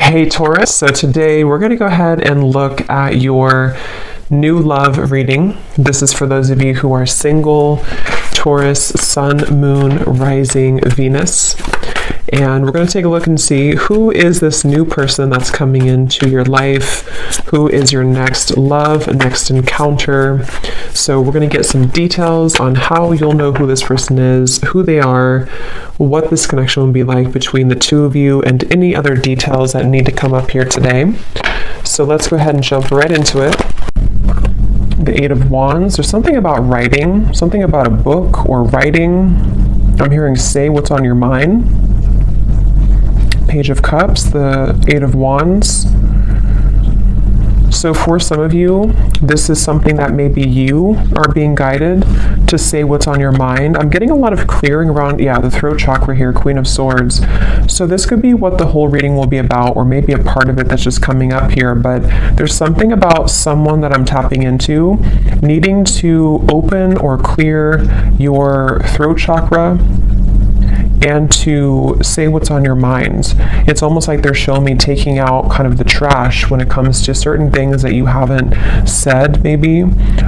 Hey Taurus, so today we're going to go ahead and look at your new love reading. This is for those of you who are single, Taurus, Sun, Moon, Rising, Venus. And we're going to take a look and see who is this new person that's coming into your life, who is your next love, next encounter. So we're going to get some details on how you'll know who this person is, who they are, what this connection will be like between the two of you, and any other details that need to come up here today. So let's go ahead and jump right into it. The Eight of Wands. There's something about writing, something about a book or writing. I'm hearing say what's on your mind. Page of Cups, the Eight of Wands. So for some of you, this is something that maybe you are being guided to say what's on your mind. I'm getting a lot of clearing around, the throat chakra here, Queen of Swords. So this could be what the whole reading will be about, or maybe a part of it that's just coming up here. But there's something about someone that I'm tapping into, needing to open or clear your throat chakra and to say what's on your mind. It's almost like they're showing me taking out kind of the trash when it comes to certain things that you haven't said maybe,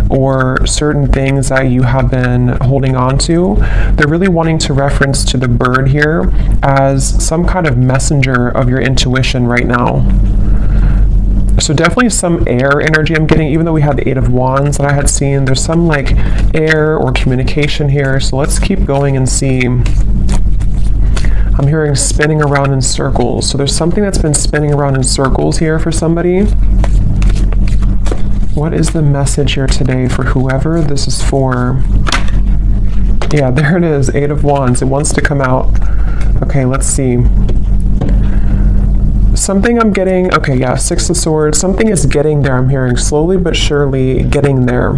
or certain things that you have been holding on to. They're really wanting to reference to the bird here as some kind of messenger of your intuition right now. So definitely some air energy I'm getting, even though we had the Eight of Wands that I had seen. There's some like air or communication here. So let's keep going and see. I'm hearing spinning around in circles. So there's something that's been spinning around in circles here for somebody. What is the message here today for whoever this is for? Yeah, there it is, Eight of Wands. It wants to come out. Okay, let's see. Something I'm getting, Six of Swords. Something is getting there, I'm hearing, slowly but surely getting there.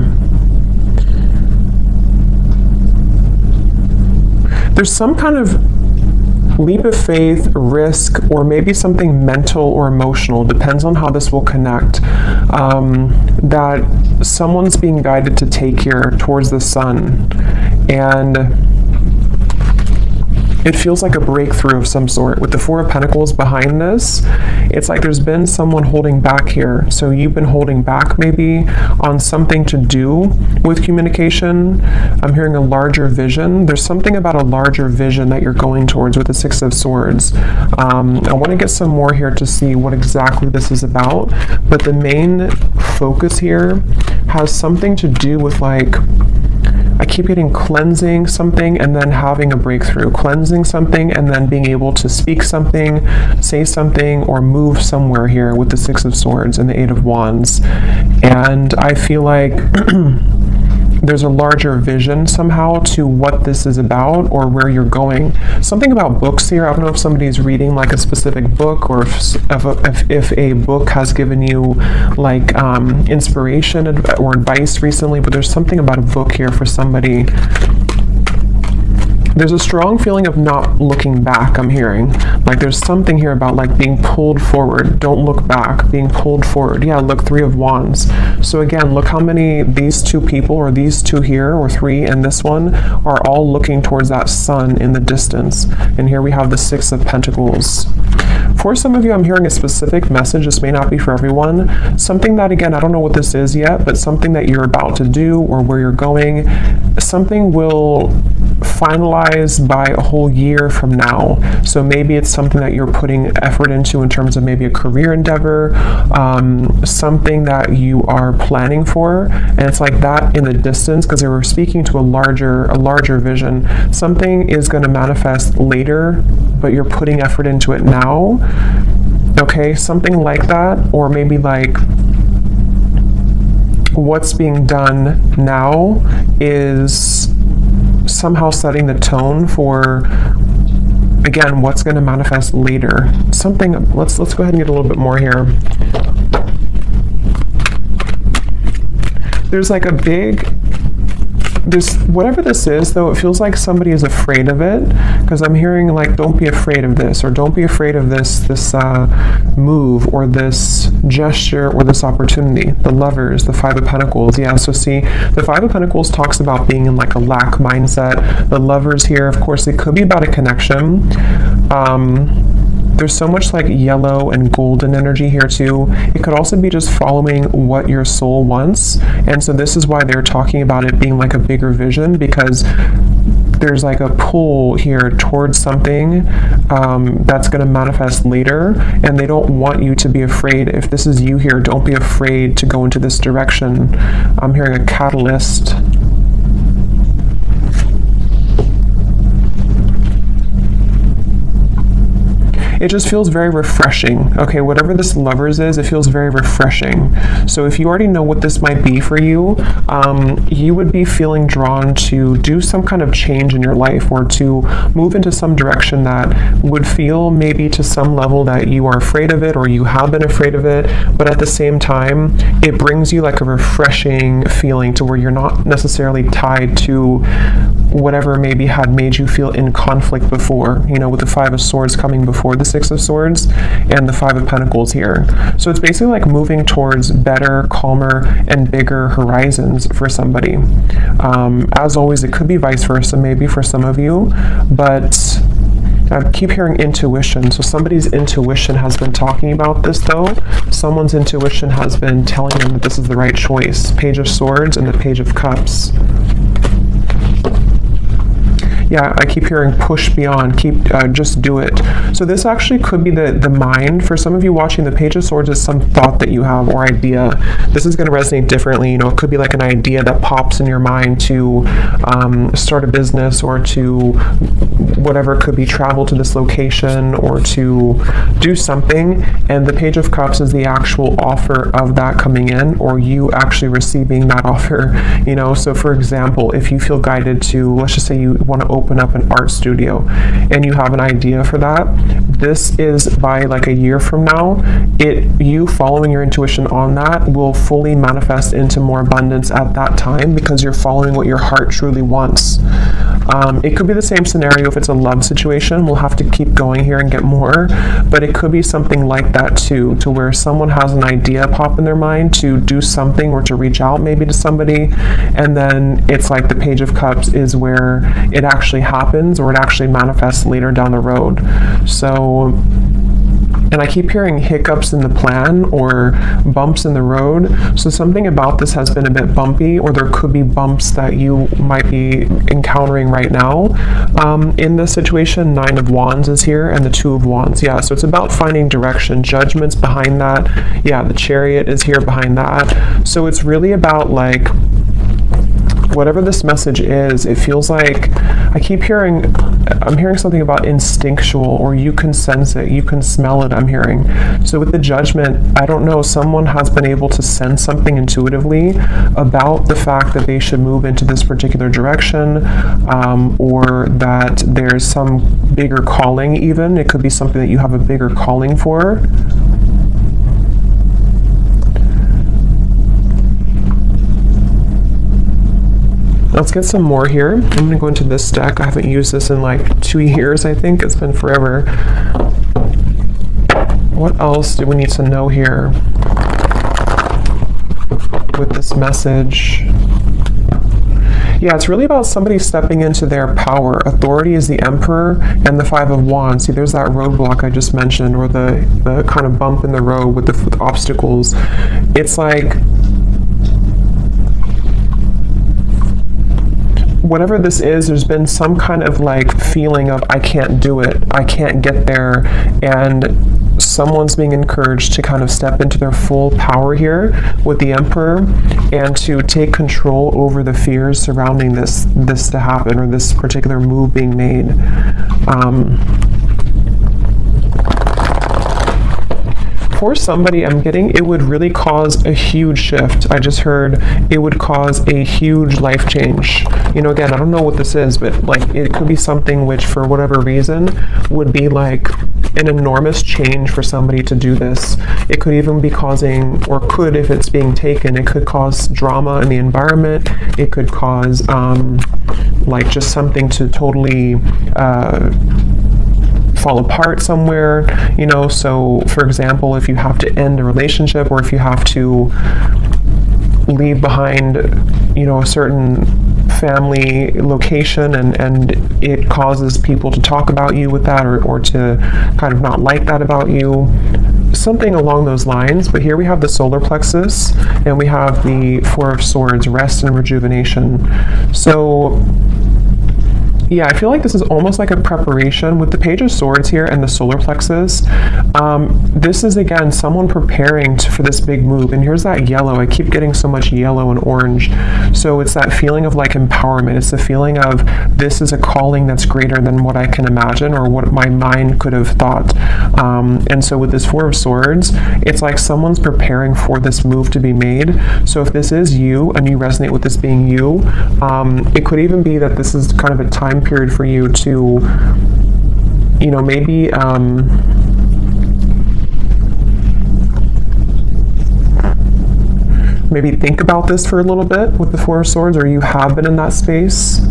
There's some kind of leap of faith, risk, or maybe something mental or emotional, depends on how this will connect, that someone's being guided to take here towards the sun. And it feels like a breakthrough of some sort. With the Four of Pentacles behind this, it's like there's been someone holding back here. So you've been holding back maybe on something to do with communication. I'm hearing a larger vision. There's something about a larger vision that you're going towards with the Six of Swords. I want to get some more here to see what exactly this is about. But the main focus here has something to do with I keep getting cleansing something and then having a breakthrough, cleansing something and then being able to speak something, say something, or move somewhere here with the Six of Swords and the Eight of Wands. And I feel like there's a larger vision somehow to what this is about or where you're going. Something about books here. I don't know if somebody's reading like a specific book, or if a book has given you like inspiration or advice recently, but there's something about a book here for somebody. There's a strong feeling of not looking back, I'm hearing. Like there's something here about like being pulled forward. Don't look back, being pulled forward. Yeah, look, Three of Wands. So again, look how many these two people, or these two here, or three and this one, are all looking towards that sun in the distance. And here we have the Six of Pentacles. For some of you, I'm hearing a specific message. This may not be for everyone. Something that, again, I don't know what this is yet, but something that you're about to do or where you're going, something will finalize by a whole year from now. So maybe it's something that you're putting effort into in terms of maybe a career endeavor, something that you are planning for, and it's like that in the distance, because they were speaking to a larger vision. Something is going to manifest later, but you're putting effort into it now. Okay, something like that, or maybe like what's being done now is somehow setting the tone for, again, what's going to manifest later. Something, let's go ahead and get a little bit more here. There's like a big, whatever this is though, it feels like somebody is afraid of it, because I'm hearing like, don't be afraid of this, or don't be afraid of this move, or this gesture, or this opportunity. The Lovers, the Five of Pentacles. Yeah, so see, the Five of Pentacles talks about being in like a lack mindset. The Lovers here, of course, it could be about a connection. There's so much like yellow and golden energy here too. It could also be just following what your soul wants. And so this is why they're talking about it being like a bigger vision, because there's like a pull here towards something that's going to manifest later, and they don't want you to be afraid. If this is you here, don't be afraid to go into this direction. I'm hearing a catalyst. It just feels very refreshing. Okay, whatever this Lovers is, it feels very refreshing. So if you already know what this might be for you, you would be feeling drawn to do some kind of change in your life, or to move into some direction that would feel maybe to some level that you are afraid of it, or you have been afraid of it, but at the same time, it brings you like a refreshing feeling to where you're not necessarily tied to whatever maybe had made you feel in conflict before, you know, with the Five of Swords coming before the Six of Swords and the Five of Pentacles here. So it's basically like moving towards better, calmer, and bigger horizons for somebody. As always, it could be vice versa, maybe for some of you, but I keep hearing intuition. So somebody's intuition has been talking about this though. Someone's intuition has been telling them that this is the right choice. Page of Swords and the Page of Cups. Yeah, I keep hearing push beyond, just do it. So this actually could be the mind. For some of you watching, the Page of Swords is some thought that you have or idea. This is going to resonate differently. You know, it could be like an idea that pops in your mind to start a business, or to whatever, it could be travel to this location, or to do something. And the Page of Cups is the actual offer of that coming in, or you actually receiving that offer. You know, so for example, if you feel guided to, let's just say you want to open up an art studio and you have an idea for that, this is by like a year from now, you following your intuition on that will fully manifest into more abundance at that time, because you're following what your heart truly wants. It could be the same scenario if it's a love situation. We'll have to keep going here and get more, but it could be something like that too, to where someone has an idea pop in their mind to do something, or to reach out maybe to somebody, and then it's like the Page of Cups is where it actually happens, or it actually manifests later down the road. So, and I keep hearing hiccups in the plan, or bumps in the road. So something about this has been a bit bumpy, or there could be bumps that you might be encountering right now. In this situation, Nine of Wands is here, and the Two of Wands. Yeah, so it's about finding direction. Judgment's behind that. Yeah, the Chariot is here behind that. So it's really about like, whatever this message is, it feels like, I'm hearing something about instinctual, or you can sense it, you can smell it, I'm hearing. So with the Judgment, I don't know, someone has been able to sense something intuitively about the fact that they should move into this particular direction, or that there's some bigger calling even. It could be something that you have a bigger calling for. Let's get some more here. I'm going to go into this deck. I haven't used this in like 2 years, I think. It's been forever. What else do we need to know here with this message? Yeah, it's really about somebody stepping into their power. Authority is the Emperor and the Five of Wands. See, there's that roadblock I just mentioned, or the kind of bump in the road with the obstacles. It's like, whatever this is, there's been some kind of like feeling of, I can't do it, I can't get there, and someone's being encouraged to kind of step into their full power here with the Emperor, and to take control over the fears surrounding this to happen, or this particular move being made. For somebody, I'm getting it would really cause a huge shift. I just heard it would cause a huge life change. You know, again, I don't know what this is, but like it could be something which, for whatever reason, would be like an enormous change for somebody to do this. It could even be causing, or could, if it's being taken, it could cause drama in the environment. It could cause like just something to totally fall apart somewhere, you know. So for example, if you have to end a relationship, or if you have to leave behind, you know, a certain family location, and it causes people to talk about you with that, or to kind of not like that about you. Something along those lines. But here we have the solar plexus, and we have the Four of Swords, rest and rejuvenation. So yeah, I feel like this is almost like a preparation with the Page of Swords here and the solar plexus. This is, again, someone preparing for this big move. And here's that yellow. I keep getting so much yellow and orange. So it's that feeling of like empowerment. It's the feeling of this is a calling that's greater than what I can imagine or what my mind could have thought. And so with this Four of Swords, it's like someone's preparing for this move to be made. So if this is you and you resonate with this being you, it could even be that this is kind of a time period for you to, you know, maybe maybe think about this for a little bit with the Four of Swords, or you have been in that space.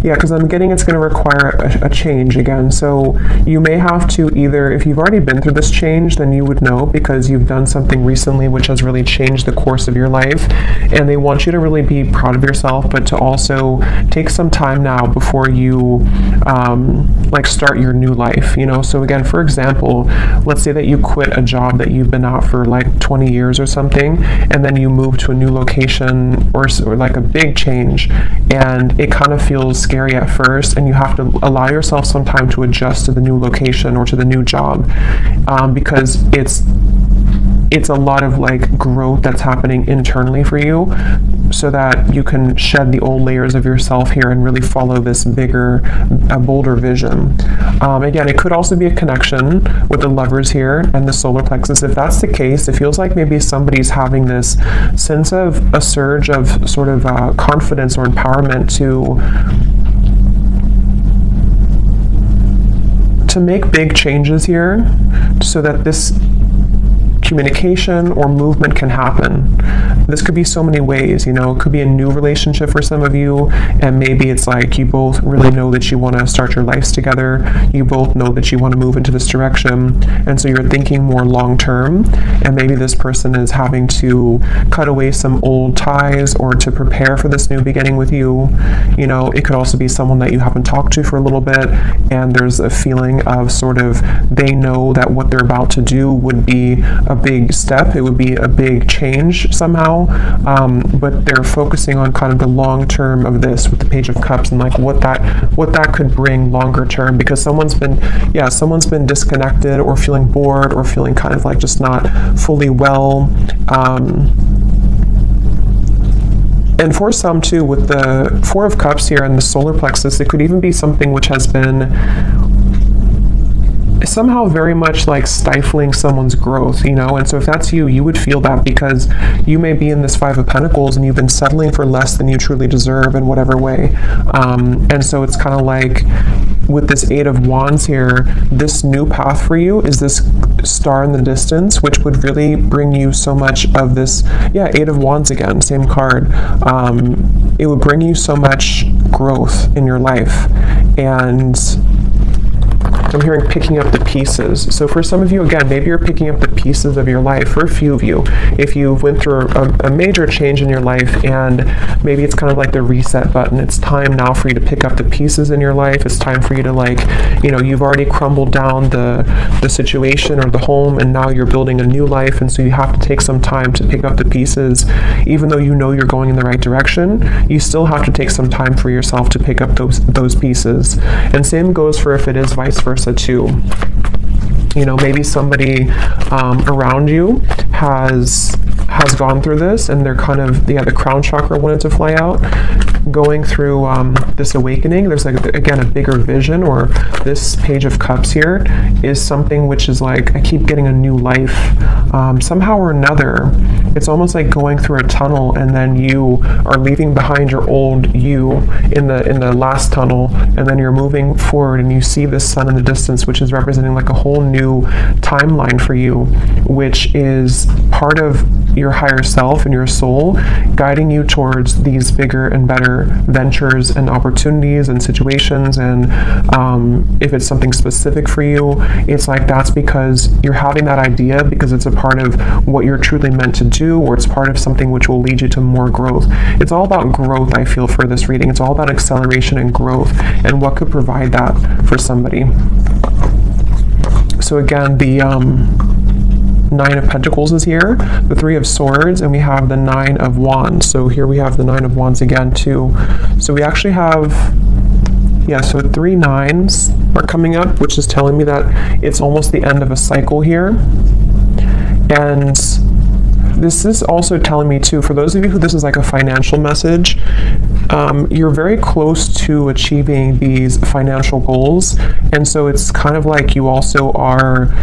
Yeah, because I'm getting it's going to require a change again. So you may have to either, if you've already been through this change, then you would know because you've done something recently which has really changed the course of your life. And they want you to really be proud of yourself, but to also take some time now before you like start your new life, you know? So again, for example, let's say that you quit a job that you've been at for like 20 years or something, and then you move to a new location or like a big change, and it kind of feels scary at first, and you have to allow yourself some time to adjust to the new location or to the new job, because it's a lot of like growth that's happening internally for you, so that you can shed the old layers of yourself here and really follow this bigger, bolder vision. Again, it could also be a connection with the Lovers here and the solar plexus. If that's the case, it feels like maybe somebody's having this sense of a surge of sort of confidence or empowerment to make big changes here, so that this communication or movement can happen. This could be so many ways, you know. It could be a new relationship for some of you, and maybe it's like you both really know that you want to start your lives together. You both know that you want to move into this direction, and so you're thinking more long term, and maybe this person is having to cut away some old ties or to prepare for this new beginning with you. You know, it could also be someone that you haven't talked to for a little bit, and there's a feeling of sort of they know that what they're about to do would be a big step. It would be a big change somehow, but they're focusing on kind of the long term of this with the Page of Cups, and like what that could bring longer term, because someone's been disconnected or feeling bored or feeling kind of like just not fully well. And for some too, with the Four of Cups here and the solar plexus, it could even be something which has been somehow very much like stifling someone's growth, you know. And so if that's you, you would feel that, because you may be in this Five of Pentacles and you've been settling for less than you truly deserve in whatever way. And so it's kind of like with this Eight of Wands here, this new path for you is this star in the distance, which would really bring you so much of this, Eight of Wands again, same card. It would bring you so much growth in your life. And I'm hearing picking up the pieces. So for some of you, again, maybe you're picking up the pieces of your life. For a few of you, if you went through a major change in your life, and maybe it's kind of like the reset button, it's time now for you to pick up the pieces in your life. It's time for you to, like, you know, you've already crumbled down the situation or the home, and now you're building a new life, and so you have to take some time to pick up the pieces. Even though you know you're going in the right direction, you still have to take some time for yourself to pick up those pieces. And same goes for if it is vice versa too. You know, maybe somebody around you has gone through this, and they're kind of, the crown chakra wanted to fly out, going through this awakening. There's like, again, a bigger vision, or this Page of Cups here is something which is like, I keep getting a new life somehow or another. It's almost like going through a tunnel, and then you are leaving behind your old you in the last tunnel, and then you're moving forward, and you see this sun in the distance, which is representing like a whole new timeline for you, which is part of your higher self and your soul guiding you towards these bigger and better ventures and opportunities and situations. And if it's something specific for you, it's like that's because you're having that idea because it's a part of what you're truly meant to do, or it's part of something which will lead you to more growth. It's all about growth, I feel, for this reading. It's all about acceleration and growth and what could provide that for somebody. So again, the Nine of Pentacles is here, the Three of Swords, and we have the Nine of Wands. So here we have the Nine of Wands again too. So we actually have, yeah, so 3 nines are coming up, which is telling me that it's almost the end of a cycle here. And this is also telling me too, for those of you who this is like a financial message, you're very close to achieving these financial goals. And so it's kind of like you also are,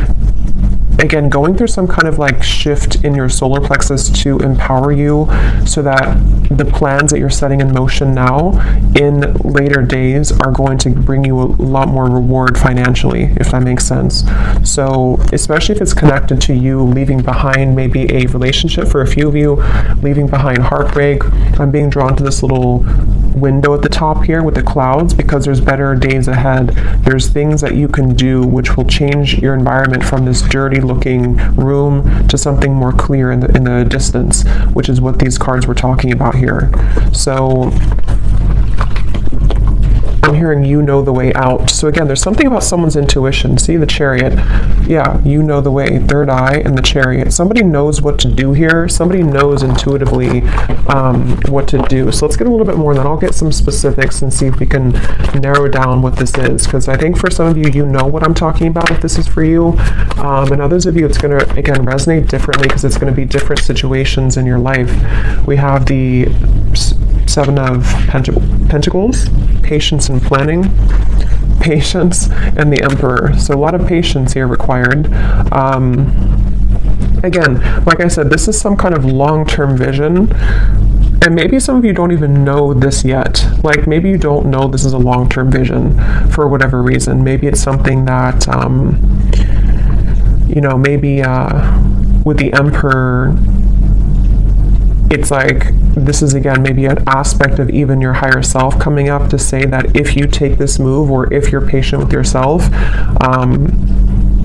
again, going through some kind of like shift in your solar plexus to empower you so that the plans that you're setting in motion now in later days are going to bring you a lot more reward financially, if that makes sense. So especially if it's connected to you leaving behind maybe a relationship, for a few of you, leaving behind heartbreak. I'm being drawn to this little window at the top here with the clouds because there's better days ahead. There's things that you can do which will change your environment from this dirty looking room to something more clear in the distance, which is what these cards were talking about here. So I'm hearing you know the way out. So again, there's something about someone's intuition. See the Chariot. Yeah, you know the way. Third eye and the Chariot. Somebody knows what to do here. Somebody knows intuitively what to do. So let's get a little bit more, and then I'll get some specifics and see if we can narrow down what this is. Because I think for some of you, you know what I'm talking about if this is for you. And others of you, it's going to, again, resonate differently because it's going to be different situations in your life. We have the Seven of Pentacles, patience and planning, patience, and the Emperor. So a lot of patience here required. Again, like I said, this is some kind of long-term vision. And maybe some of you don't even know this yet. Like maybe you don't know this is a long-term vision for whatever reason. Maybe it's something that, you know, maybe with the Emperor, it's like this is again maybe an aspect of even your higher self coming up to say that if you take this move, or if you're patient with yourself,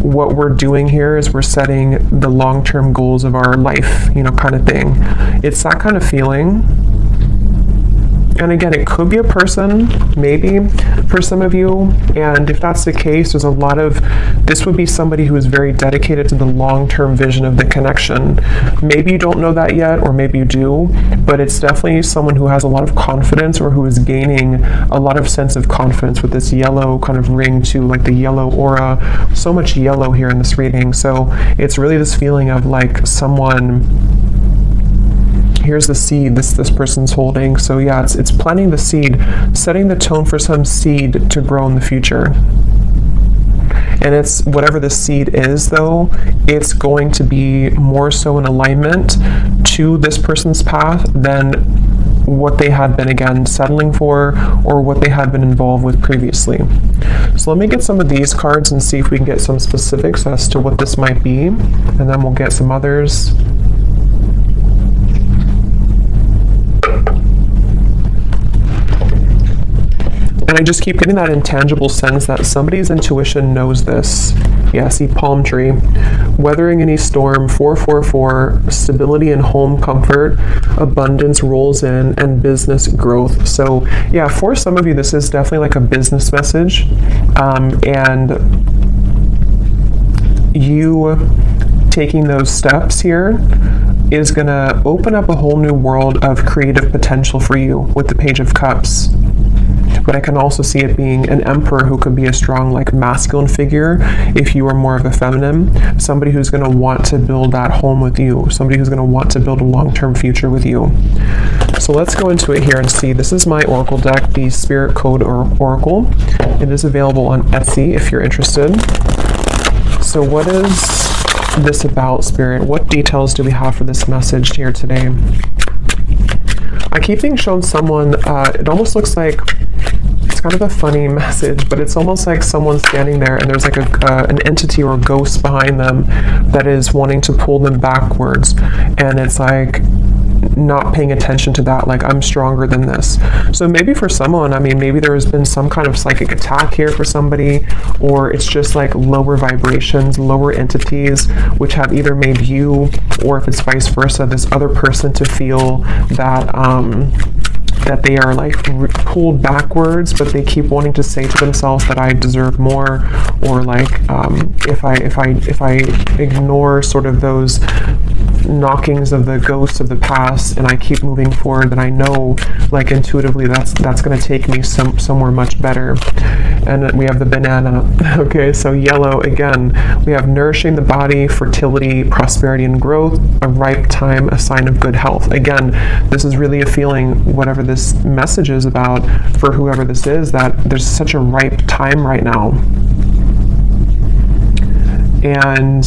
what we're doing here is we're setting the long-term goals of our life, you know, kind of thing. It's that kind of feeling. And again, it could be a person, maybe, for some of you. And if that's the case, there's a lot of, this would be somebody who is very dedicated to the long-term vision of the connection. Maybe you don't know that yet, or maybe you do, but it's definitely someone who has a lot of confidence, or who is gaining a lot of sense of confidence with this yellow kind of ring to like the yellow aura. So much yellow here in this reading. So it's really this feeling of like someone, here's the seed this person's holding. So yeah, it's planting the seed, setting the tone for some seed to grow in the future. And it's whatever the seed is, though, it's going to be more so in alignment to this person's path than what they had been, again, settling for, or what they had been involved with previously. So let me get some of these cards and see if we can get some specifics as to what this might be, and then we'll get some others. And I just keep getting that intangible sense that somebody's intuition knows this. Yeah, see, palm tree. Weathering any storm, 444, stability and home comfort, abundance rolls in, and business growth. So yeah, for some of you, this is definitely like a business message. And you taking those steps here is going to open up a whole new world of creative potential for you with the Page of Cups. But I can also see it being an Emperor who could be a strong, like, masculine figure if you are more of a feminine. Somebody who's going to want to build that home with you. Somebody who's going to want to build a long-term future with you. So let's go into it here and see. This is my Oracle deck, the Spirit Code Oracle. It is available on Etsy if you're interested. So what is this about, Spirit? What details do we have for this message here today? I keep being shown someone, it almost looks like it's kind of a funny message, but it's almost like someone standing there and there's like an entity or a ghost behind them that is wanting to pull them backwards, and it's like not paying attention to that, like, I'm stronger than this. So maybe for someone, I mean, maybe there has been some kind of psychic attack here for somebody, or it's just like lower vibrations, lower entities, which have either made you, or if it's vice versa, this other person to feel that that they are like pulled backwards, but they keep wanting to say to themselves that I deserve more, or like if I ignore sort of those knockings of the ghosts of the past and I keep moving forward, then I know, like, intuitively that's going to take me somewhere much better. And we have the banana. Okay, so yellow again, we have nourishing the body, fertility, prosperity and growth, a ripe time, a sign of good health. Again, this is really a feeling, whatever this message is about for whoever this is, that there's such a ripe time right now. And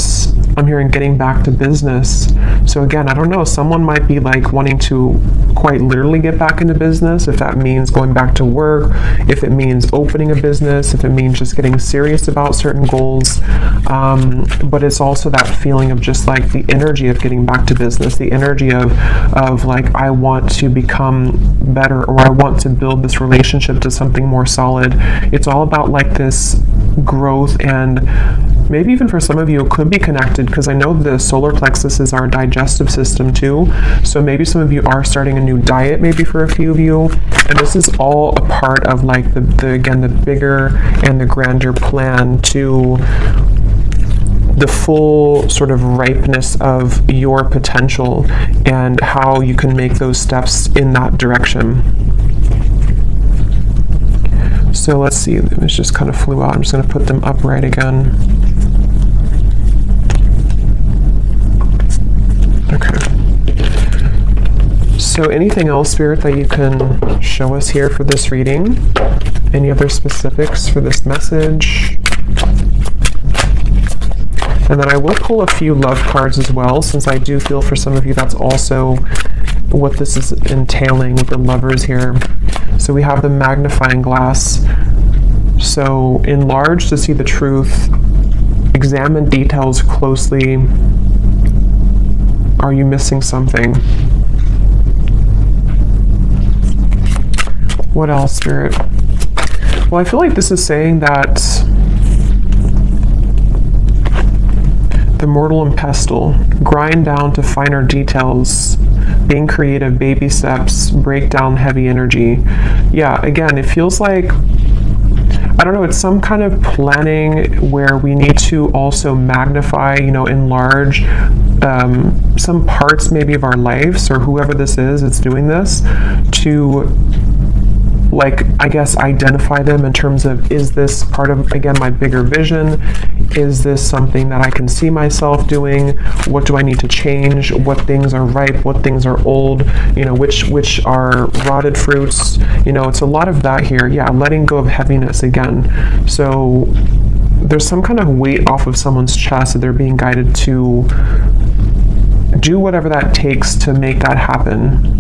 I'm hearing getting back to business. So again, I don't know, someone might be like wanting to quite literally get back into business, if that means going back to work, if it means opening a business, if it means just getting serious about certain goals. But it's also that feeling of just like the energy of getting back to business, the energy of like, I want to become better, or I want to build this relationship to something more solid. It's all about like this growth, and maybe even for some of you it could be connected, because I know the solar plexus is our digestive system too, so maybe some of you are starting a new diet, maybe for a few of you, and this is all a part of like the bigger and the grander plan to the full sort of ripeness of your potential and how you can make those steps in that direction. So let's see, it just kind of flew out. I'm just going to put them upright again. Okay. So anything else, Spirit, that you can show us here for this reading? Any other specifics for this message? And then I will pull a few love cards as well, since I do feel for some of you that's also what this is entailing with the lovers here. So we have the magnifying glass. So enlarge to see the truth. Examine details closely. Are you missing something? What else, Spirit? Well, I feel like this is saying that the mortal and pestle, grind down to finer details, being creative, baby steps, break down heavy energy. Yeah, again, it feels like, I don't know, it's some kind of planning where we need to also magnify, enlarge some parts maybe of our lives, or whoever this is that's doing this, to, like, I guess, identify them in terms of, is this part of, again, my bigger vision? Is this something that I can see myself doing? What do I need to change? What things are ripe? What things are old? Which are rotted fruits? It's a lot of that here. Yeah, letting go of heaviness again. So there's some kind of weight off of someone's chest that they're being guided to do whatever that takes to make that happen.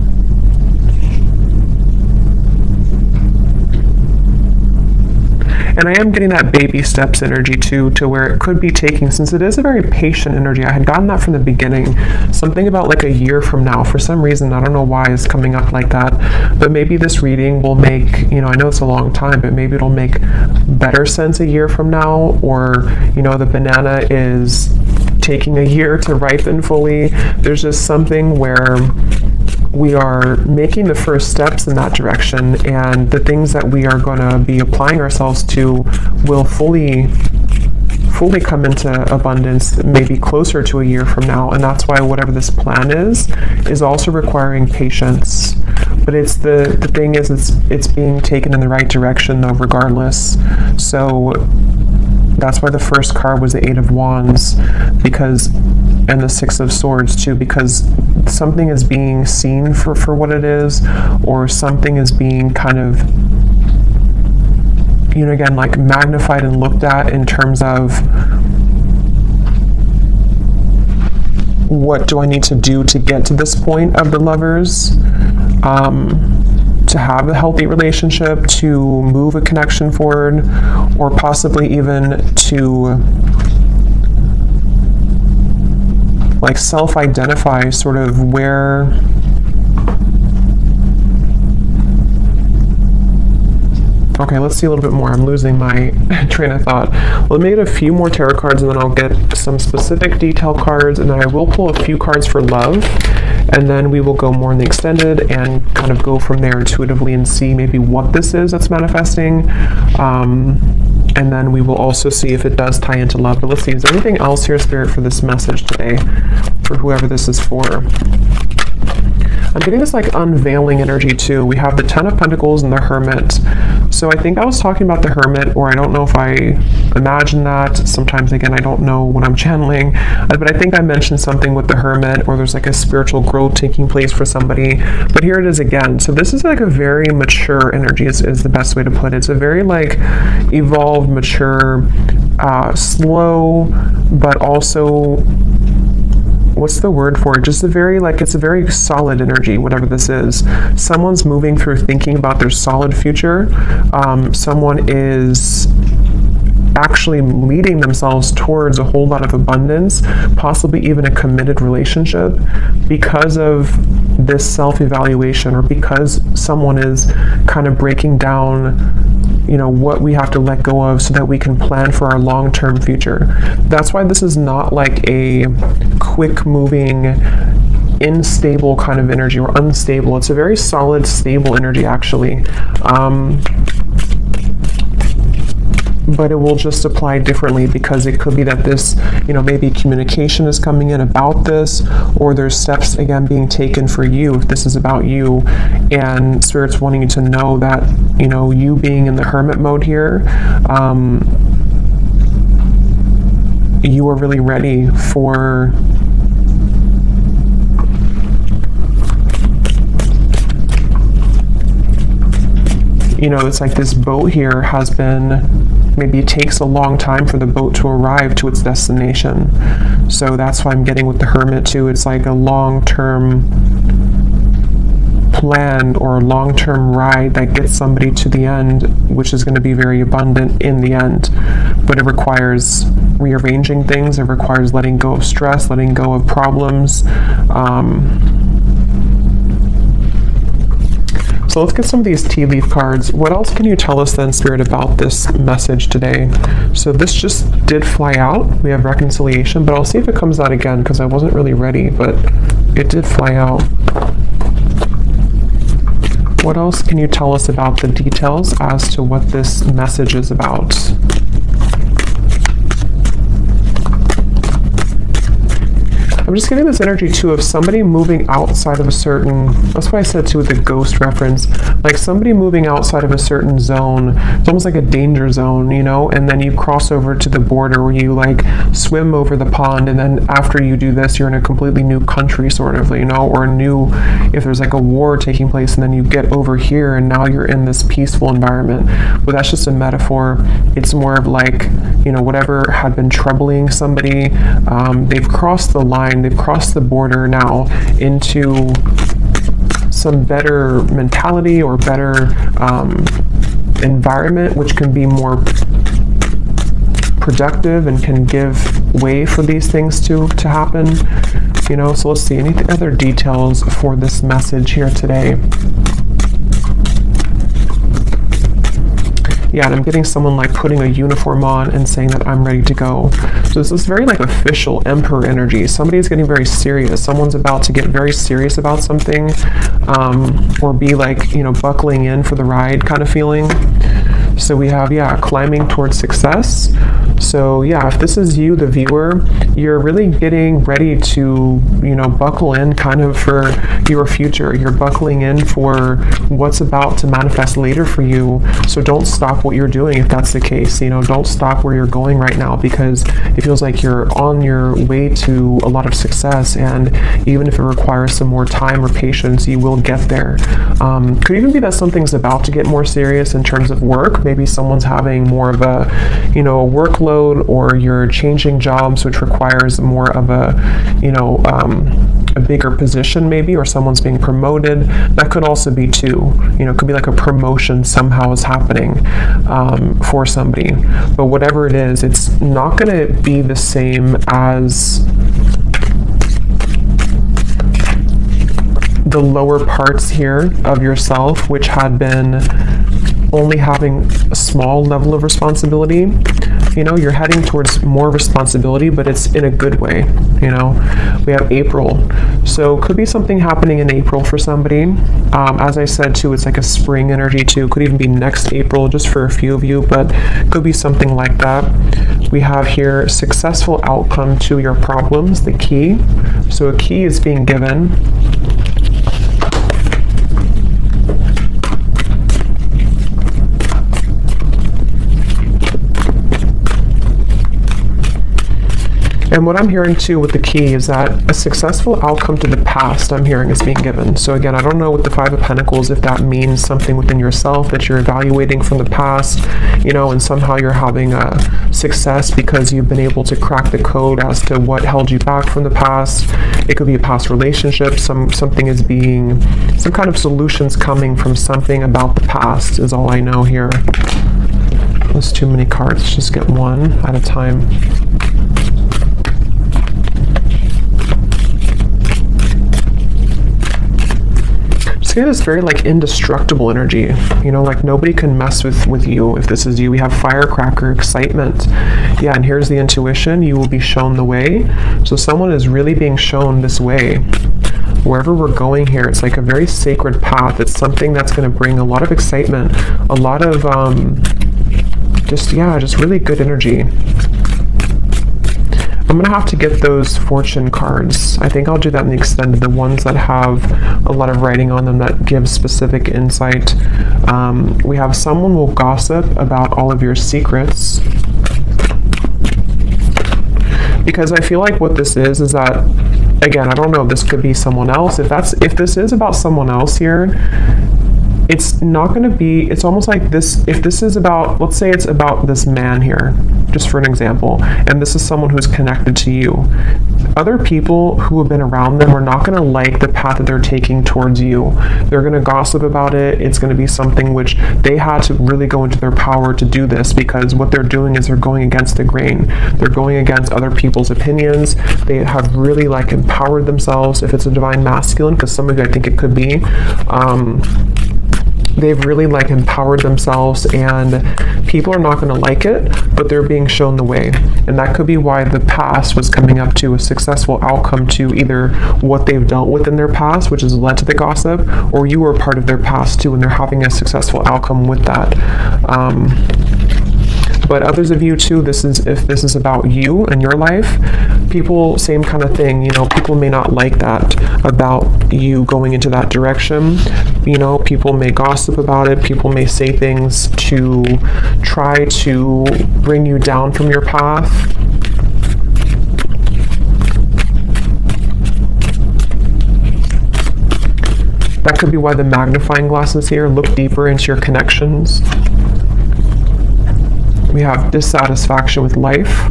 And I am getting that baby steps energy too, to where it could be taking, since it is a very patient energy. I had gotten that from the beginning. Something about like a year from now. For some reason, I don't know why it's coming up like that. But maybe this reading will make, I know it's a long time, but maybe it'll make better sense a year from now. Or, the banana is taking a year to ripen fully. There's just something where we are making the first steps in that direction, and the things that we are going to be applying ourselves to will fully come into abundance maybe closer to a year from now. And that's why whatever this plan is also requiring patience. But it's the thing is, it's being taken in the right direction though, regardless. So that's why the first card was the Eight of Wands, and the Six of Swords too, because something is being seen for what it is, or something is being kind of, again, like magnified and looked at in terms of, what do I need to do to get to this point of the lovers? to have a healthy relationship, to move a connection forward, or possibly even to like self-identify sort of where okay, let's see a little bit more. I'm losing my train of thought. Let me get a few more tarot cards and then I'll get some specific detail cards, and then I will pull a few cards for love, and then we will go more in the extended and kind of go from there intuitively and see maybe what this is that's manifesting. And then we will also see if it does tie into love. But let's see, is there anything else here, Spirit, for this message today, for whoever this is for? I'm getting this like unveiling energy too. We have the Ten of Pentacles and the Hermit. So I think I was talking about the Hermit, or I don't know if I imagine that. Sometimes, again, I don't know when I'm channeling. But I think I mentioned something with the Hermit, or there's like a spiritual growth taking place for somebody. But here it is again. So this is like a very mature energy is the best way to put it. It's a very like evolved, mature, slow, but also, what's the word for it? Just a very, like, it's a very solid energy, whatever this is. Someone's moving through thinking about their solid future. Someone is actually leading themselves towards a whole lot of abundance, possibly even a committed relationship, because of this self-evaluation, or because someone is kind of breaking down, you know, what we have to let go of so that we can plan for our long-term future. That's why this is not like a quick moving, unstable kind of energy, or unstable. It's a very solid, stable energy actually. But it will just apply differently, because it could be that this, you know, maybe communication is coming in about this, or there's steps again being taken for you if this is about you, and Spirit's wanting you to know that, you know, you being in the Hermit mode here, you are really ready for it's like this boat here has been, maybe it takes a long time for the boat to arrive to its destination. So that's why I'm getting with the Hermit too. It's like a long-term plan or a long-term ride that gets somebody to the end, which is going to be very abundant in the end. But it requires rearranging things. It requires letting go of stress, letting go of problems. So let's get some of these tea leaf cards. What else can you tell us then, Spirit, about this message today? So this just did fly out. We have reconciliation, but I'll see if it comes out again because I wasn't really ready, but it did fly out. What else can you tell us about the details as to what this message is about? I'm just getting this energy too of somebody moving outside of a certain, that's why I said too with the ghost reference, like somebody moving outside of a certain zone. It's almost like a danger zone, and then you cross over to the border where you like swim over the pond, and then after you do this, you're in a completely new country sort of, or a new, if there's like a war taking place, and then you get over here and now you're in this peaceful environment. But that's just a metaphor. It's more of like, whatever had been troubling somebody, they've crossed the line, they've crossed the border now into some better mentality or better environment, which can be more productive and can give way for these things to happen. So let's see, any other details for this message here today? Yeah, and I'm getting someone like putting a uniform on and saying that I'm ready to go. So this is very like official emperor energy. Somebody's getting very serious. Someone's about to get very serious about something, or be like, buckling in for the ride kind of feeling. So we have, climbing towards success. So if this is you, the viewer, you're really getting ready to, buckle in kind of for your future. You're buckling in for what's about to manifest later for you. So don't stop what you're doing if that's the case. Don't stop where you're going right now, because it feels like you're on your way to a lot of success, and even if it requires some more time or patience, you will get there. Could even be that something's about to get more serious in terms of work. Maybe someone's having more of a, a workload, or you're changing jobs, which requires more of a, a bigger position maybe, or someone's being promoted. That could also be too, you know, it could be like a promotion somehow is happening for somebody. But whatever it is, it's not going to be the same as the lower parts here of yourself, which had been only having a small level of responsibility. You know, you're heading towards more responsibility, but it's in a good way. You know, we have April, so could be something happening in April for somebody. As I said too, it's like a spring energy too. Could even be next April, just for a few of you, but could be something like that. We have here successful outcome to your problems, the key. So a key is being given. And what I'm hearing too with the key is that a successful outcome to the past, I'm hearing, is being given. So again, I don't know with the Five of Pentacles if that means something within yourself that you're evaluating from the past, you know, and somehow you're having a success because you've been able to crack the code as to what held you back from the past. It could be a past relationship. Something is being, some kind of solutions coming from something about the past is all I know here. There's too many cards. Let's just get one at a time. So it's very like indestructible energy, you know, like nobody can mess with you if this is you. We have firecracker, excitement. Yeah, and here's the intuition. You will be shown the way. So someone is really being shown this way. Wherever we're going here, it's like a very sacred path. It's something that's going to bring a lot of excitement, a lot of just really good energy. I'm going to have to get those fortune cards. I think I'll do that in the extended, the ones that have a lot of writing on them that give specific insight. We have someone will gossip about all of your secrets. Because I feel like what this is that, again, I don't know if this could be someone else. If this is about someone else here, it's not going to be, it's almost like this, if this is about, let's say it's about this man here, just for an example, and this is someone who's connected to you. Other people who have been around them are not going to like the path that they're taking towards you. They're going to gossip about it. It's going to be something which they had to really go into their power to do this, because what they're doing is they're going against the grain. They're going against other people's opinions. They have really like empowered themselves, if it's a divine masculine, because some of you, I think it could be, they've really like empowered themselves, and people are not going to like it, but they're being shown the way. And that could be why the past was coming up to a successful outcome to either what they've dealt with in their past, which has led to the gossip, or you were part of their past too, and they're having a successful outcome with that. But others of you too, if this is about you and your life, people, same kind of thing, you know, people may not like that about you going into that direction. You know, people may gossip about it. People may say things to try to bring you down from your path. That could be why the magnifying glass is here. Look deeper into your connections. We have dissatisfaction with life.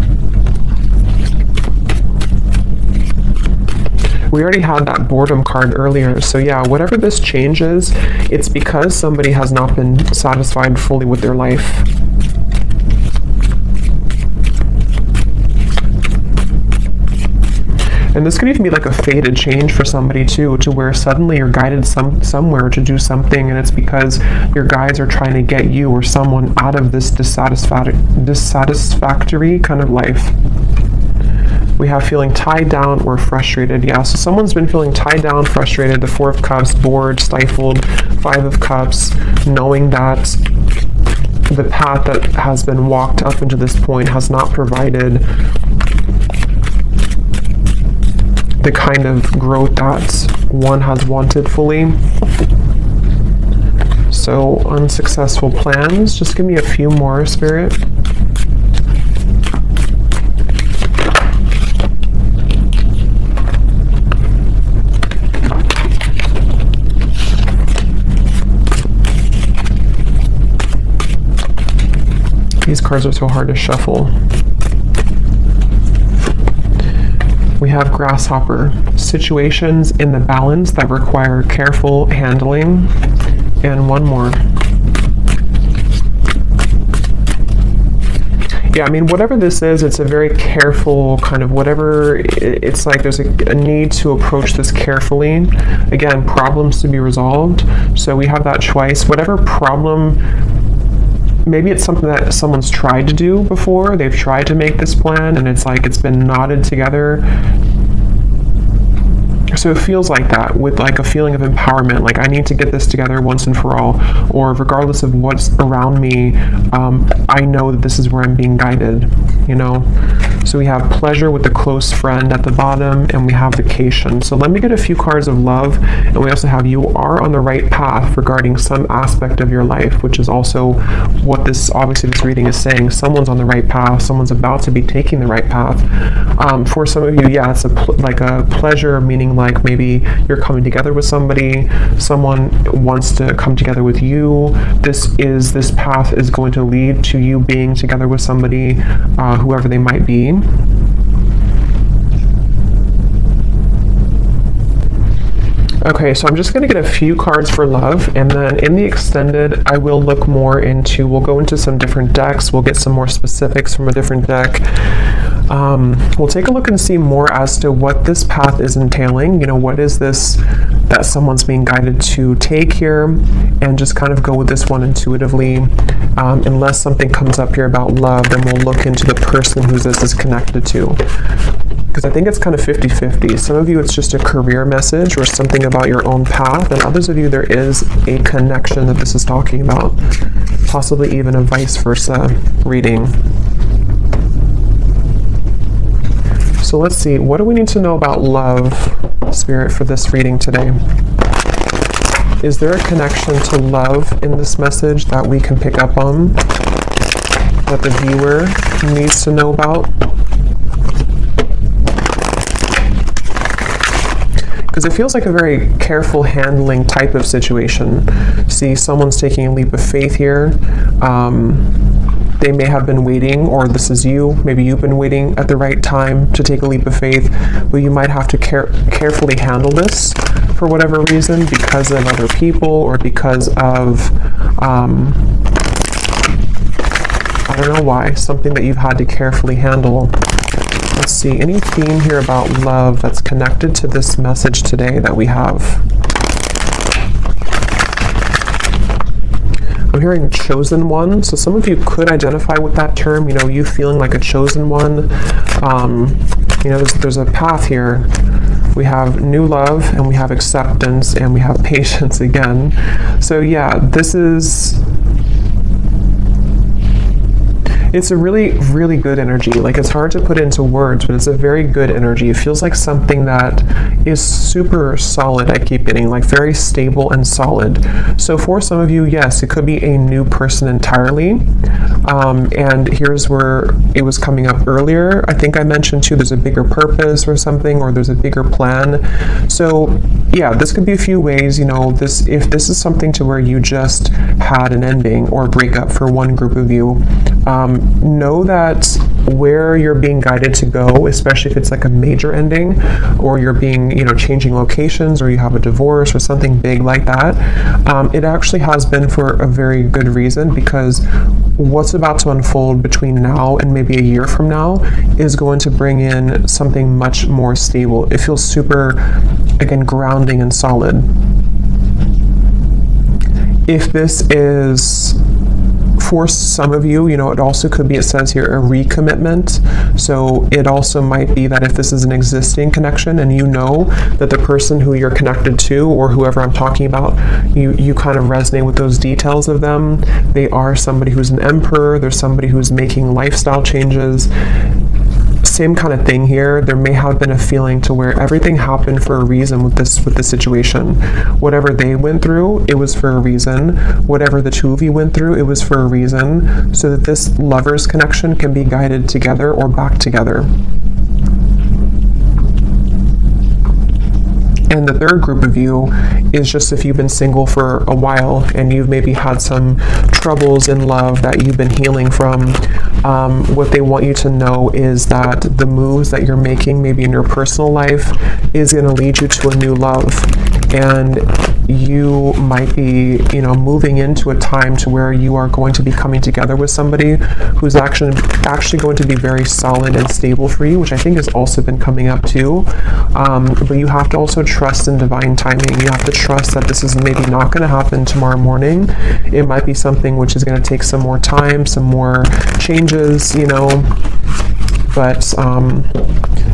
We already had that boredom card earlier. So yeah, whatever this change is, it's because somebody has not been satisfied fully with their life. And this could even be like a fated change for somebody too, to where suddenly you're guided somewhere to do something, and it's because your guides are trying to get you or someone out of this dissatisfactory kind of life. We have feeling tied down or frustrated. Yeah, so someone's been feeling tied down, frustrated. The Four of Cups, bored, stifled. Five of Cups, knowing that the path that has been walked up into this point has not provided the kind of growth that one has wanted fully. So unsuccessful plans. Just give me a few more, Spirit. These cards are so hard to shuffle. We have grasshopper, situations in the balance that require careful handling. And one more. Yeah, I mean, whatever this is, it's a very careful kind of whatever. It's like there's a need to approach this carefully. Again, problems to be resolved. So we have that choice. Whatever problem, maybe it's something that someone's tried to do before. They've tried to make this plan and it's like it's been knotted together. So it feels like that, with like a feeling of empowerment, like I need to get this together once and for all, or regardless of what's around me, I know that this is where I'm being guided, you know? So we have pleasure with the close friend at the bottom, and we have vacation. So let me get a few cards of love, and we also have you are on the right path regarding some aspect of your life, which is also what this, obviously this reading is saying. Someone's on the right path, someone's about to be taking the right path. For some of you, yeah, it's like a pleasure, meaning like maybe you're coming together with somebody, someone wants to come together with you. This path is going to lead to you being together with somebody, whoever they might be. Okay, so I'm just going to get a few cards for love, and then in the extended, I will look more into, we'll go into some different decks, we'll get some more specifics from a different deck. We'll take a look and see more as to what this path is entailing. You know, what is this that someone's being guided to take here, and just kind of go with this one intuitively. Unless something comes up here about love, then we'll look into the person who this is connected to. Because I think it's kind of 50-50. Some of you, it's just a career message or something about your own path, and others of you, there is a connection that this is talking about. Possibly even a vice versa reading. So let's see, what do we need to know about love, Spirit, for this reading today? Is there a connection to love in this message that we can pick up on, that the viewer needs to know about? Because it feels like a very careful handling type of situation. See, someone's taking a leap of faith here. They may have been waiting, or this is you, maybe you've been waiting at the right time to take a leap of faith, but you might have to carefully handle this for whatever reason, because of other people, or because of, I don't know why, something that you've had to carefully handle. Let's see, any theme here about love that's connected to this message today that we have? I'm hearing chosen one, so some of you could identify with that term, you know, you feeling like a chosen one. You know, there's a path here. We have new love, and we have acceptance, and we have patience again. So yeah, this is... It's a really, really good energy. Like, it's hard to put into words, but it's a very good energy. It feels like something that is super solid. I keep getting like very stable and solid. So for some of you, yes, it could be a new person entirely. And here's where it was coming up earlier. I think I mentioned too, there's a bigger purpose or something, or there's a bigger plan. So yeah, this could be a few ways, you know, if this is something to where you just had an ending or a breakup for one group of you, know that where you're being guided to go, especially if it's like a major ending, or you're being, you know, changing locations, or you have a divorce or something big like that, it actually has been for a very good reason, because what's about to unfold between now and maybe a year from now is going to bring in something much more stable. It feels super, again, grounding and solid. If this is... For some of you, you know, it also could be, it says here, a recommitment. So it also might be that if this is an existing connection and you know that the person who you're connected to, or whoever I'm talking about, you kind of resonate with those details of them. They are somebody who's an emperor. There's somebody who's making lifestyle changes. Same kind of thing here. There may have been a feeling to where everything happened for a reason with this situation. Whatever they went through, it was for a reason. Whatever the two of you went through, it was for a reason, so that this lover's connection can be guided together or back together. And the third group of you is just if you've been single for a while and you've maybe had some troubles in love that you've been healing from. what they want you to know is that the moves that you're making, maybe in your personal life, is going to lead you to a new love. And you might be, moving into a time to where you are going to be coming together with somebody who's actually going to be very solid and stable for you, which I think has also been coming up too. But you have to also trust in divine timing. You have to trust that this is maybe not going to happen tomorrow morning. It might be something which is going to take some more time, some more changes, But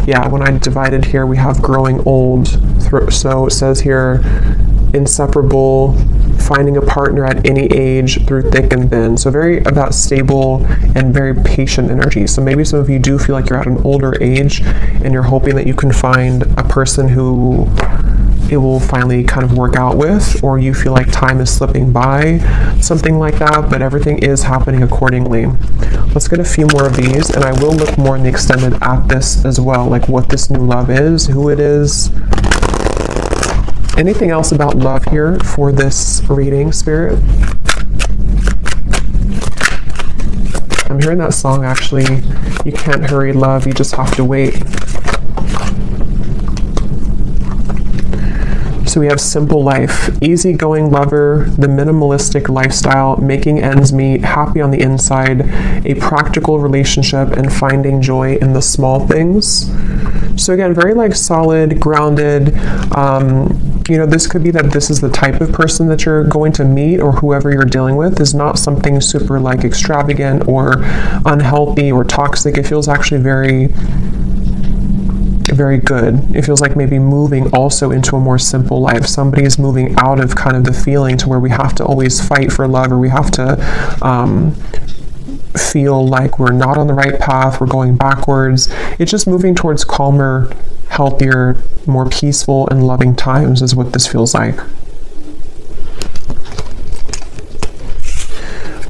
yeah, when I divided here, we have growing old. So it says here, inseparable, finding a partner at any age through thick and thin. So very about stable and very patient energy. So maybe some of you do feel like you're at an older age and you're hoping that you can find a person who it will finally kind of work out with, or you feel like time is slipping by, something like that, but everything is happening accordingly. Let's get a few more of these, and I will look more in the extended at this as well, like what this new love is, who it is. Anything else about love here for this reading, Spirit? I'm hearing that song, actually. You can't hurry love, you just have to wait. So we have simple life, easygoing lover, the minimalistic lifestyle, making ends meet, happy on the inside, a practical relationship, and finding joy in the small things. So again, very like solid, grounded. This could be that this is the type of person that you're going to meet, or whoever you're dealing with is not something super like extravagant or unhealthy or toxic. It feels actually very good. It feels like maybe moving also into a more simple life. Somebody's moving out of kind of the feeling to where we have to always fight for love, or we have to feel like we're not on the right path, we're going backwards. It's just moving towards calmer, healthier, more peaceful and loving times is what this feels like.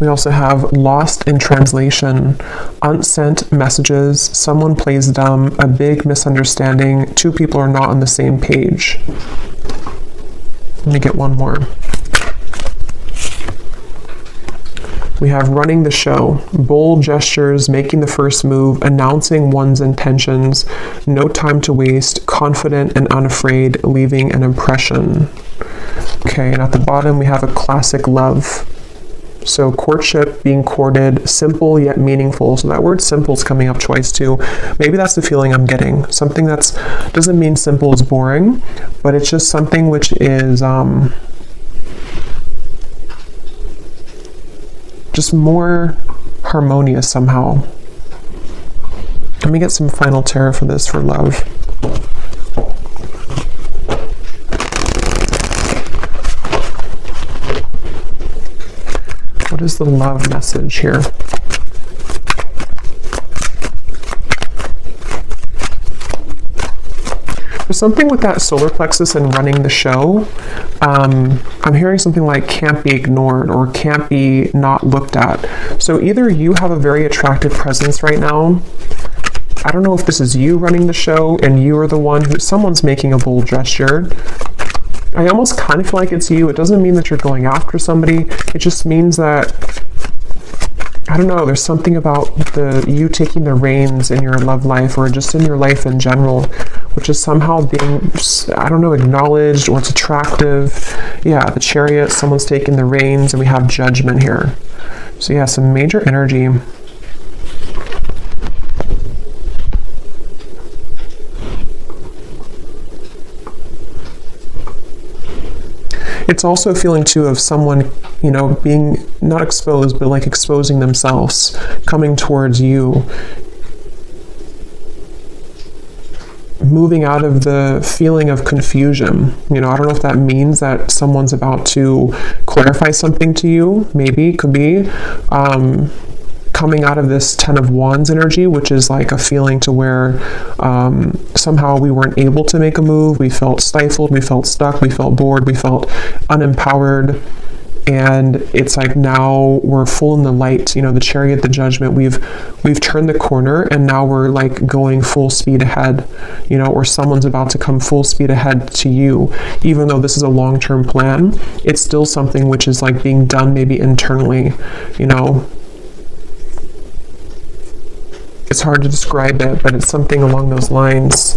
We also have lost in translation, unsent messages, someone plays dumb, a big misunderstanding, two people are not on the same page. Let me get one more. We have running the show, bold gestures, making the first move, announcing one's intentions, no time to waste, confident and unafraid, leaving an impression. Okay, and at the bottom we have a classic love. So courtship, being courted, simple yet meaningful. So that word simple is coming up twice too. Maybe that's the feeling I'm getting. Something that's, doesn't mean simple is boring, but it's just something which is just more harmonious somehow. Let me get some final tarot for this for love. What is the love message here? There's something with that solar plexus and running the show. I'm hearing something like can't be ignored or can't be not looked at. So either you have a very attractive presence right now. I don't know if this is you running the show and you are the one who, someone's making a bold gesture. I almost kind of feel like it's you. It doesn't mean that you're going after somebody. It just means that, I don't know, there's something about you taking the reins in your love life or just in your life in general, which is somehow being, I don't know, acknowledged, or it's attractive. Yeah, the Chariot, someone's taking the reins, and we have Judgment here. So yeah, some major energy. It's also a feeling too of someone, being not exposed, but like exposing themselves, coming towards you, moving out of the feeling of confusion. I don't know if that means that someone's about to clarify something to you. Maybe, could be. Coming out of this Ten of Wands energy, which is like a feeling to where somehow we weren't able to make a move, we felt stifled, we felt stuck, we felt bored, we felt unempowered, and it's like now we're full in the light, the Chariot, the Judgment, we've turned the corner, and now we're like going full speed ahead, or someone's about to come full speed ahead to you. Even though this is a long-term plan, it's still something which is like being done maybe internally, It's hard to describe it, but it's something along those lines.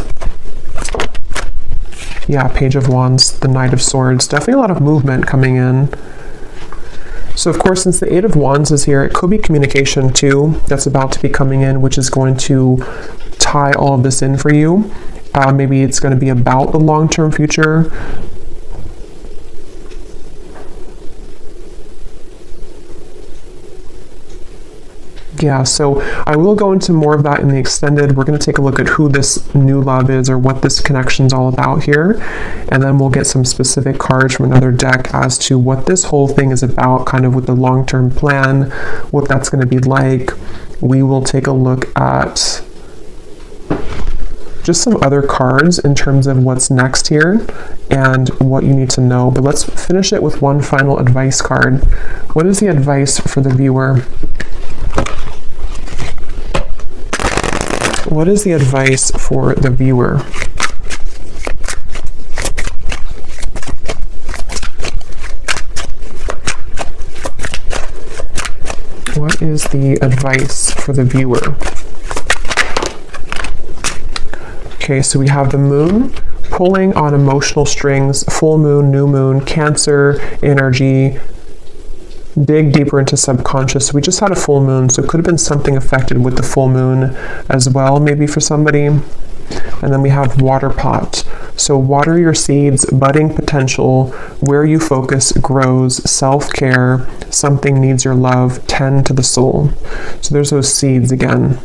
Yeah, Page of Wands, the Knight of Swords. Definitely a lot of movement coming in. So of course, since the Eight of Wands is here, it could be communication too that's about to be coming in, which is going to tie all of this in for you. Maybe it's going to be about the long-term future. Yeah, so I will go into more of that in the extended. We're going to take a look at who this new love is or what this connection is all about here. And then we'll get some specific cards from another deck as to what this whole thing is about, kind of with the long-term plan, what that's going to be like. We will take a look at just some other cards in terms of what's next here and what you need to know. But let's finish it with one final advice card. What is the advice for the viewer? What is the advice for the viewer? What is the advice for the viewer? Okay, so we have the moon pulling on emotional strings, full moon, new moon, Cancer energy, dig deeper into subconscious. So we just had a full moon, so it could have been something affected with the full moon as well, maybe for somebody. And then we have water pot. So water your seeds, budding potential, where you focus grows, self-care, something needs your love, tend to the soul. So there's those seeds again.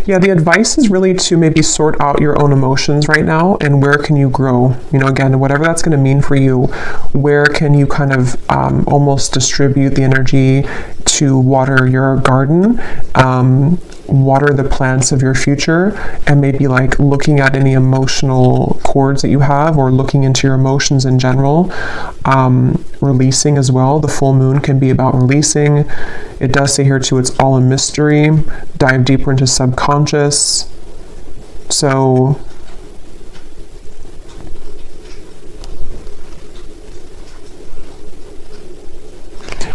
Yeah, the advice is really to maybe sort out your own emotions right now and where can you grow? You know, again, whatever that's going to mean for you, where can you kind of almost distribute the energy to water your garden, water the plants of your future, and maybe like looking at any emotional cords that you have or looking into your emotions in general. Releasing as well. The full moon can be about releasing. It does say here too, it's all a mystery. Dive deeper into subconscious. So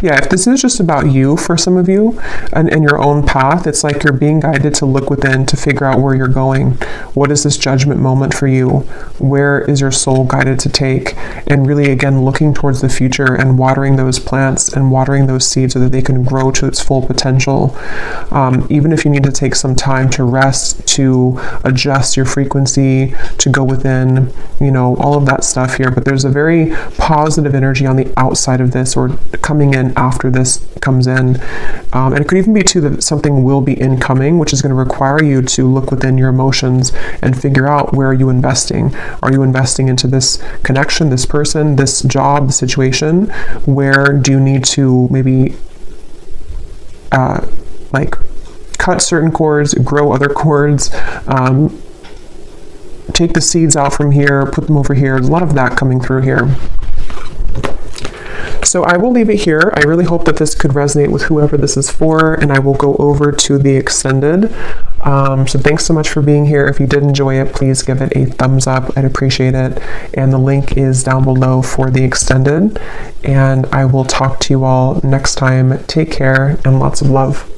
yeah, if this is just about you for some of you and your own path, it's like you're being guided to look within to figure out where you're going. What is this judgment moment for you? Where is your soul guided to take? And really, again, looking towards the future and watering those plants and watering those seeds so that they can grow to its full potential. Even if you need to take some time to rest, to adjust your frequency, to go within, you know, all of that stuff here. But there's a very positive energy on the outside of this or coming in after this comes in. And it could even be too that something will be incoming, which is going to require you to look within your emotions and figure out where are you investing. Are you investing into this connection, this person, this job, the situation? Where do you need to maybe like cut certain cords, grow other cords, take the seeds out from here, put them over here? There's a lot of that coming through here. So I will leave it here. I really hope that this could resonate with whoever this is for, and I will go over to the extended. So thanks so much for being here. If you did enjoy it, please give it a thumbs up. I'd appreciate it. And the link is down below for the extended. And I will talk to you all next time. Take care and lots of love.